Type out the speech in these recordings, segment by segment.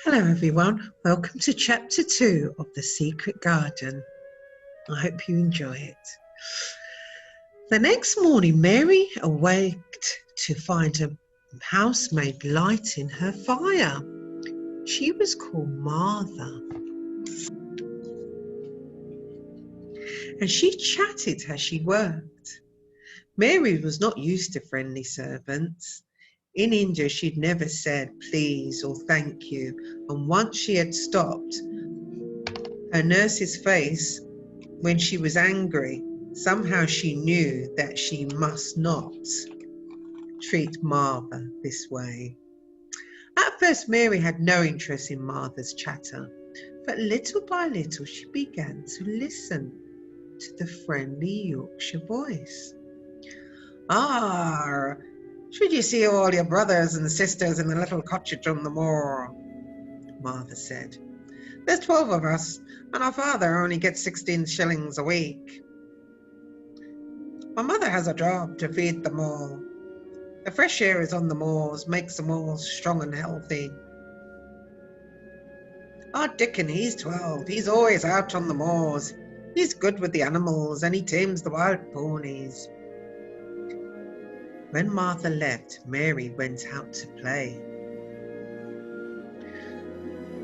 Hello everyone, welcome to chapter 2 of The Secret Garden. I hope you enjoy it. The next morning, Mary awaked to find a housemaid lighting her fire. She was called Martha, and she chatted as she worked. Mary was not used to friendly servants. In India, she'd never said please or thank you, and once she had stopped her nurse's face when she was angry. Somehow she knew that she must not treat Martha this way. At first, Mary had no interest in Martha's chatter, but little by little she began to listen to the friendly Yorkshire voice. "Ah, should you see all your brothers and sisters in the little cottage on the moor?" Martha said. "There's 12 of us, and our father only gets 16 shillings a week. My mother has a job to feed them all. The fresh air is on the moors, makes them all strong and healthy. Our Dickon, he's 12. He's always out on the moors. He's good with the animals and he tames the wild ponies." When Martha left, Mary went out to play.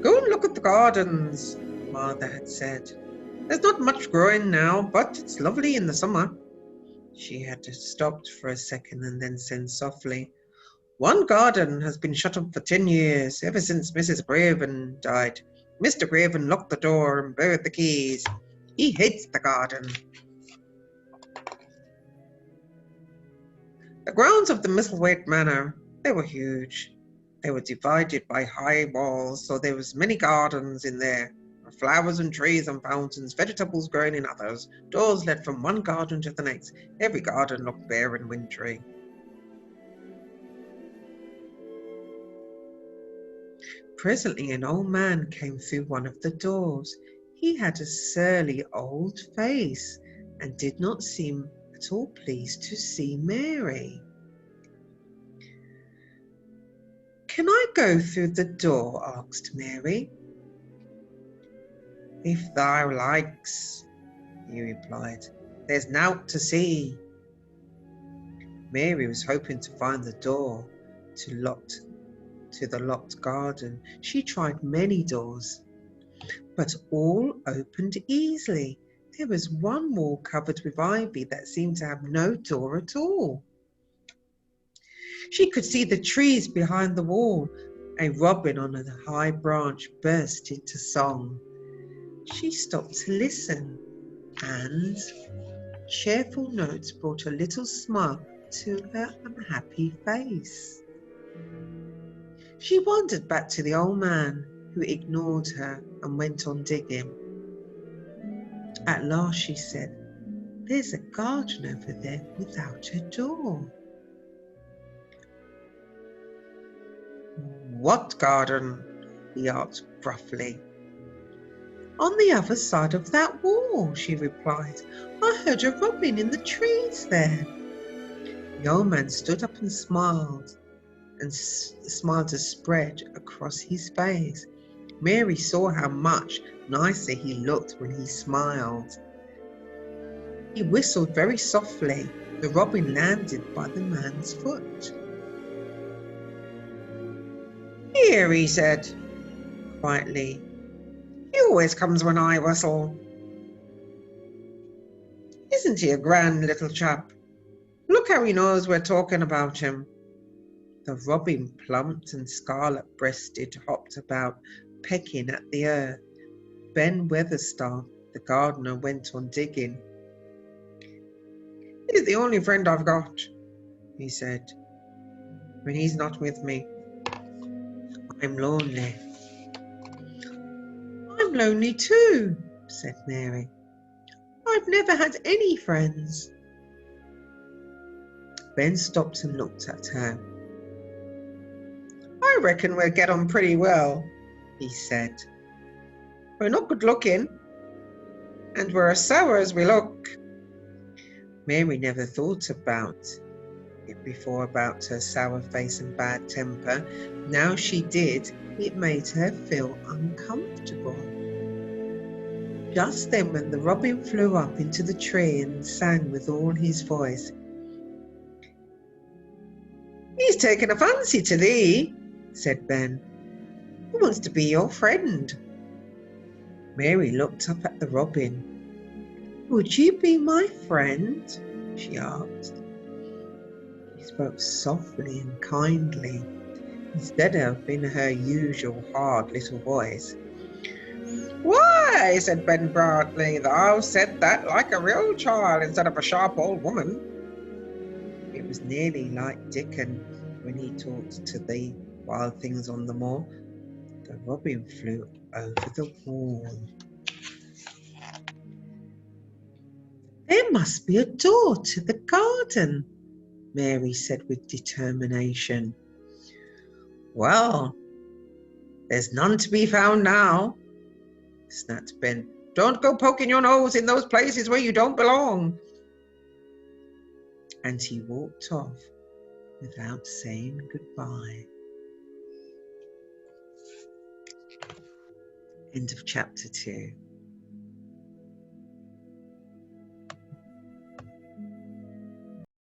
"Go and look at the gardens," Martha had said. "There's not much growing now, but it's lovely in the summer." She had stopped for a second and then said softly, "One garden has been shut up for 10 years, ever since Mrs. Graven died. Mr. Graven locked the door and buried the keys. He hates the garden." The grounds of the Misselthwaite Manor, they were huge. They were divided by high walls, so there was many gardens in there. Flowers and trees and fountains, vegetables growing in others. Doors led from one garden to the next. Every garden looked bare and wintry. Presently an old man came through one of the doors. He had a surly old face and did not seem at all pleased to see Mary. "Can I go through the door?" asked Mary. "If thou likes," he replied. "There's nought to see." Mary was hoping to find the door to the locked garden. She tried many doors, but all opened easily. There was one wall covered with ivy that seemed to have no door at all. She could see the trees behind the wall. A robin on a high branch burst into song. She stopped to listen, and cheerful notes brought a little smile to her unhappy face. She wandered back to the old man, who ignored her and went on digging. At last she said, "There's a garden over there without a door." "What garden?" he asked gruffly. "On the other side of that wall," she replied. "I heard a robin in the trees there." The old man stood up and smiled a spread across his face. Mary saw how much nicer he looked when he smiled. He whistled very softly. The robin landed by the man's foot. "Here," he said quietly. "He always comes when I whistle. Isn't he a grand little chap? Look how he knows we're talking about him." The robin, plump and scarlet-breasted, hopped about, pecking at the earth. Ben Weatherstaff, the gardener, went on digging. "He's the only friend I've got," he said. "When he's not with me, I'm lonely." "I'm lonely too," said Mary. "I've never had any friends." Ben stopped and looked at her. "I reckon we'll get on pretty well," he said. "We're not good looking, and we're as sour as we look." Mary never thought about it before, about her sour face and bad temper. Now she did, It made her feel uncomfortable. Just then, when the robin flew up into the tree and sang with all his voice, "He's taken a fancy to thee," said Ben. "He wants to be your friend." Mary looked up at the robin. "Would you be my friend?" she asked. He spoke softly and kindly, instead of in her usual hard little voice. "Why," said Ben proudly, "thou said that like a real child instead of a sharp old woman." It was nearly like Dickon when he talked to the wild things on the moor. The robin flew over the wall. "There must be a door to the garden," Mary said with determination. "Well, there's none to be found now," snapped Ben. "Don't go poking your nose in those places where you don't belong." And he walked off without saying goodbye. End of chapter 2.